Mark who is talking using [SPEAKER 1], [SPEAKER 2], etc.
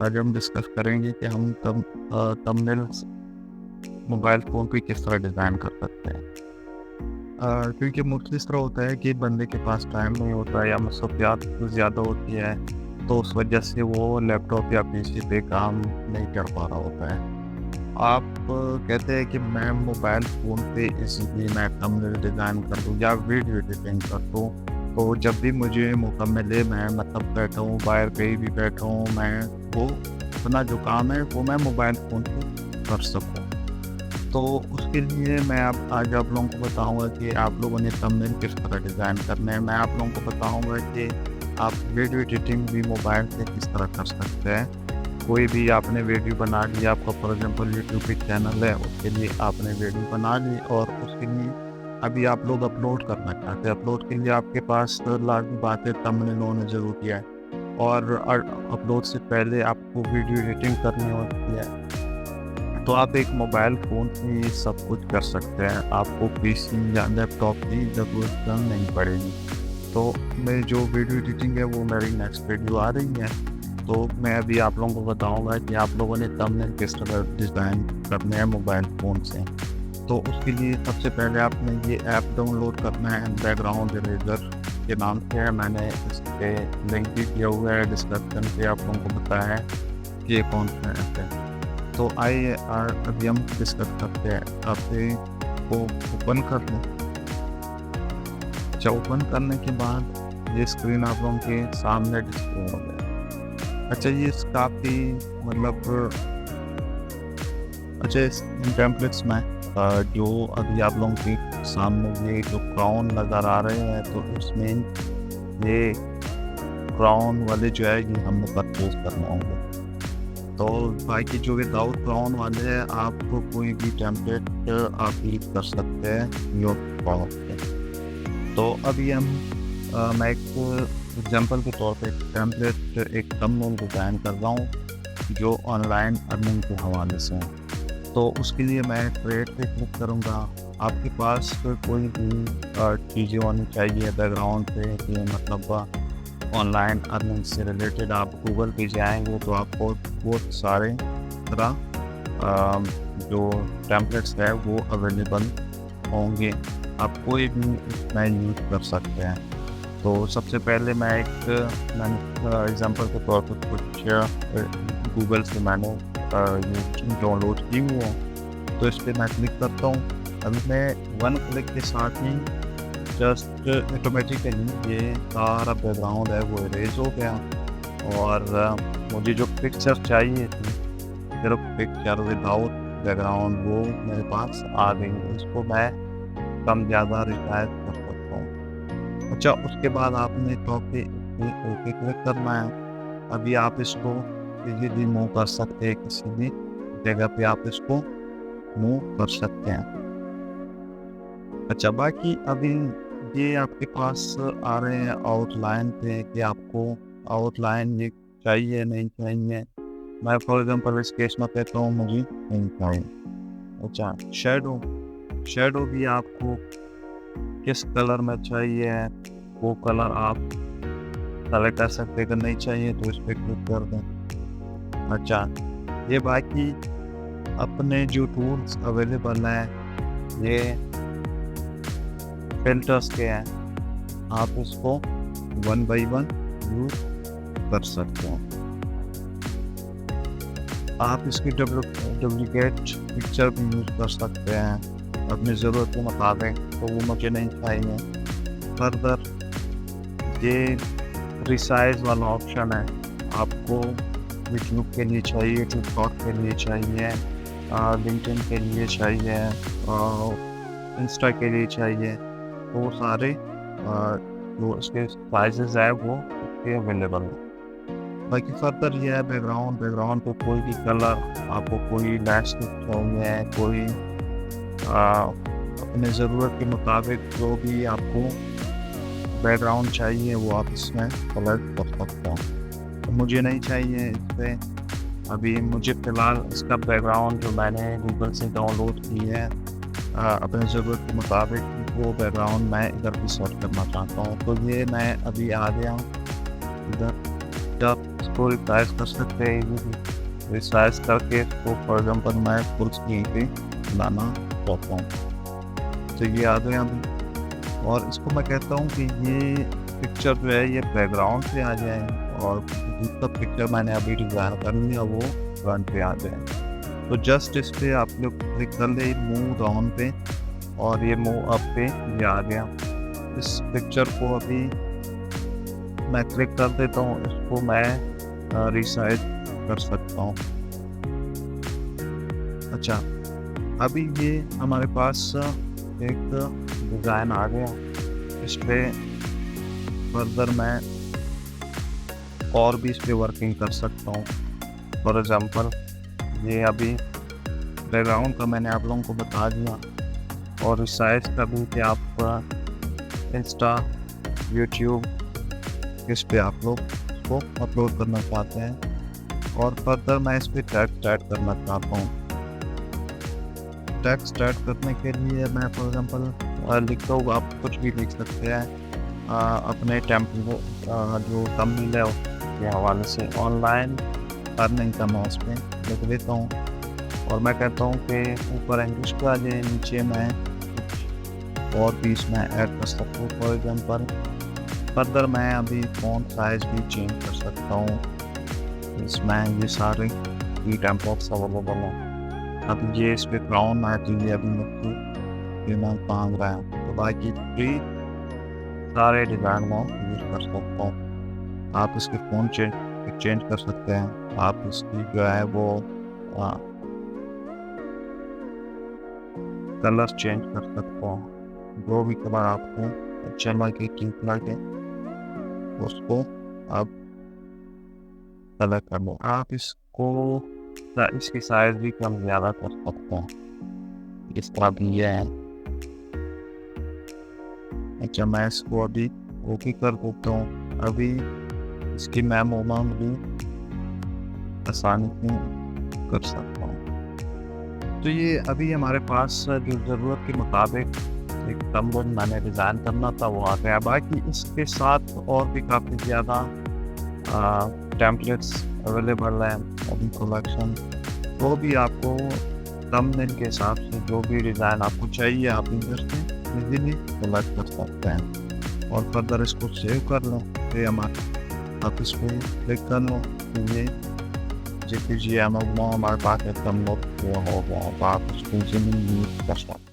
[SPEAKER 1] आज हम डिस्कस करेंगे कि हम थंबनेल्स मोबाइल फ़ोन पे किस तरह डिज़ाइन कर सकते हैं। क्योंकि मोस्टली इस तरह होता है कि बंदे के पास टाइम नहीं होता है या मसरूफियात ज़्यादा होती है, तो उस वजह से वो लैपटॉप या पीसी पे काम नहीं कर पा रहा होता है। आप कहते हैं कि मैं मोबाइल फ़ोन पे इज़िली मैं थंबनेल डिज़ाइन कर दूँ या वीडियो एडिटिंग कर दूँ, तो जब भी मुझे मौका मिले मैं मतलब बैठा हूँ, बाहर कहीं भी बैठा हूँ, मैं वो अपना जो काम है वो मैं मोबाइल फ़ोन पे कर सकूँ। तो उसके लिए मैं अब आज आप लोगों को बताऊँगा कि आप लोगों ने थंबनेल किस तरह डिज़ाइन करने हैं। मैं आप लोगों को बताऊँगा कि आप वीडियो एडिटिंग भी मोबाइल से किस तरह कर सकते हैं। कोई भी आपने वीडियो बना ली, आपका फॉर एग्ज़ाम्पल यूट्यूब पे चैनल है, उसके लिए आपने वीडियो बना ली और उसके लिए अभी आप लोग अपलोड करना चाहते हैं। अपलोड के लिए आपके पास लाज़मी बात है थंबनेल होना ज़रूरी है और अपलोड से पहले आपको वीडियो एडिटिंग करनी होती है। तो आप एक मोबाइल फ़ोन से ये सब कुछ कर सकते हैं, आपको पीसी या लैपटॉप की ज़रूरत नहीं पड़ेगी। तो मैं जो वीडियो एडिटिंग है वो मेरी नेक्स्ट वीडियो आ रही है, तो मैं अभी आप लोगों को बताऊँगा कि आप लोगों ने थंबनेल किस तरह डिज़ाइन करने हैं मोबाइल फ़ोन से। तो उसके लिए सबसे पहले आपने ये ऐप डाउनलोड करना है, बैकग्राउंड इरेज़र के नाम से है, मैंने इस पे लिंक भी दिया हुआ है डिस्क्रिप्शन पे, आप लोगों को बताया है कि ये कौन सा ऐप है। तो आइए अभी हम डिस्कस करते हैं। आपने को ओपन कर लें। अच्छा, ओपन करने के बाद ये स्क्रीन आप लोगों के सामने डिस्प्ले हो गया। अच्छा, ये काफ़ी मतलब अच्छा इन टेम्पलेट्स में जो अभी आप लोगों के सामने ये जो क्राउन नज़र आ रहे हैं, तो उसमें ये क्राउन वाले जो है ये हमने परचेज करना होंगे। तो बाकी जो विदाउट क्राउन वाले हैं, आपको कोई भी टेम्पलेट आप यूज़ कर सकते हैं योर क्राउन पे। तो अभी हम मैं एक एग्जांपल के तौर पे टेम्पलेट एक थंबनेल डिज़ाइन कर रहा हूँ जो ऑनलाइन अर्निंग के हवाले से है। तो उसके लिए मैं क्रिएट पे क्लिक करूँगा। आपके पास कोई भी चीज़ें होनी चाहिए बैकग्राउंड पे कि मतलब ऑनलाइन अर्निंग से रिलेटेड। आप गूगल पे जाएंगे तो आपको बहुत सारे तरह जो टेम्पलेट्स है वो अवेलेबल होंगे, आप कोई भी इसमें यूज़ कर सकते हैं। तो सबसे पहले मैंने एग्जांपल के तौर पर कुछ गूगल से मैंने ये डाउनलोड की हुई है, तो इस पर मैं क्लिक करता हूँ। अभी मैं वन क्लिक के साथ ही जस्ट ऑटोमेटिकली ये सारा बैकग्राउंड है वो इरेज हो गया और मुझे जो पिक्चर चाहिए थी, सिर्फ पिक्चर विदाउट बैकग्राउंड, वो मेरे पास आ गई। इसको मैं कम ज़्यादा रिसाइज कर सकता हूँ। अच्छा, उसके बाद आपने टॉप पे ओके क्लिक करना है। अभी आप इसको इजीली मूव कर सकते हैं, किसी भी जगह पे आप इसको मूव कर सकते हैं। अच्छा, बाकी अभी ये आपके पास आ रहे हैं आउटलाइन पे कि आपको आउटलाइन ये चाहिए नहीं चाहिए। मैं फॉर एग्जांपल इस केस में कहता हूँ मुझे नहीं चाहिए। अच्छा, शेडो भी आपको किस कलर में चाहिए वो कलर आप सेलेक्ट कर सकते हैं। अगर नहीं चाहिए तो इस पर क्लिक कर दें। अच्छा, ये बाकी अपने जो टूल्स अवेलेबल हैं ये फिल्टर्स के हैं, आप इसको वन बाई वन यूज कर सकते हैं। आप इसकी डुप्लीकेट पिक्चर भी यूज कर सकते हैं अपनी ज़रूरत के मुताबिक, तो वो मुझे नहीं चाहिए। फर्दर ये रिसाइज वाला ऑप्शन है, आपको यूट्यूब के लिए चाहिए, टिकटॉक के लिए चाहिए, लिंक्डइन के लिए चाहिए, इंस्टा के लिए चाहिए, वो सारे जो उसके साइजेस है वो उसके अवेलेबल है। बाकी फर्दर ये है बैकग्राउंड पे कोई भी कलर, आपको कोई लैंडस्केप चाहिए, कोई अपने ज़रूरत के मुताबिक जो भी आपको बैकग्राउंड चाहिए वो आप इसमें सेलेक्ट कर सकते हैं। तो मुझे नहीं चाहिए इस पर, अभी मुझे फ़िलहाल इसका बैकग्राउंड जो मैंने गूगल से डाउनलोड की है अपने ज़रूरत के मुताबिक वो बैकग्राउंड मैं इधर भी सेट करना चाहता हूँ। तो ये मैं अभी आ गया इधर आप इसको रिसाइज़ कर सकते हैं इजीली। रिसाइज़ करके इसको फॉर एग्ज़ाम्पल मैं फुल स्क्रीन पे लाना चाहता हूँ। तो ये आ गया अभी, और इसको मैं कहता हूँ कि ये पिक्चर जो है ये बैकग्राउंड पे आ जाए, और दूसरा पिक्चर मैंने अभी डिज़ाइन कर लिया वो फ्रंट पे आ जाए। तो जस्ट इस पे आप लोग क्लिक कर ले मूव डाउन पे, और ये मूव अप पे ये आ गया। इस पिक्चर को अभी मैं क्लिक कर देता हूँ, इसको मैं रिसाइज कर सकता हूँ। अच्छा, अभी ये हमारे पास एक डिज़ाइन आ गया। इस पे फर्दर मैं और भी इस पे वर्किंग कर सकता हूँ। फॉर एग्ज़ाम्पल ये अभी बैकग्राउंड का मैंने आप लोगों को बता दिया, और रिसाइज का भी कि आप इंस्टा, यूट्यूब इस पे आप लोग इसको अपलोड करना चाहते हैं, और फर्दर मैं इस पे टेक्स्ट ऐड करना चाहता हूँ। टेक्स्ट ऐड करने के लिए मैं फॉर एग्जांपल लिखता हूँ, आप कुछ भी लिख सकते हैं अपने टेम्पो जो थंबनेल है उसके हवाले से। ऑनलाइन अर्निंग का मैं उस पर लिख देता हूँ, और मैं कहता हूँ कि ऊपर इंग्लिश का जो नीचे मैं कुछ और भी इसमें ऐड कर सकता हूँ। फॉर एग्जांपल फर्दर मैं अभी फ़ॉन्ट साइज़ भी चेंज कर सकता हूँ। इसमें ये सारे ई टेम्पलेट्स अवेलेबल हैं। अब ये इस पे क्राउन है तो ये अभी मुझे मैं मांग रहा हूँ, तो बाकी फ्री सारे डिज़ाइन में यूज़ कर सकता हूँ। आप इसके फ़ॉन्ट चेंज कर सकते हैं, आप इसकी जो है वो कलर चेंज कर सकते हो। जो भी कलर आपको अच्छा लगे, ठीक लगे, उसको आप सेलेक्ट कर लो। आप इसको इसकी साइज भी कम ज़्यादा कर सकते हैं, इस तरह भी ये है। अच्छा, मैं इसको अभी ओके कर देता हूँ। अभी इसकी मैं मूवमेंट भी आसानी से कर सकता हूँ। तो ये अभी हमारे पास जो ज़रूरत के मुताबिक एक थंबनेल मैंने डिज़ाइन करना था वो आ गया। बाकी इसके साथ और भी काफ़ी ज़्यादा टेम्पलेट्स अवेलेबल हैं अभी कलेक्शन। तो भी आपको थंबनेल के हिसाब से जो भी डिज़ाइन आपको चाहिए आप इधर से इजीली सेलेक्ट कर सकते हैं, और फर्दर इसको सेव कर लो। फिर आप इस पर क्लिक कर लो, तो ये JPG हमारे पास थंबनेल हो गया, आप इसको यूज़ कर सकते हैं।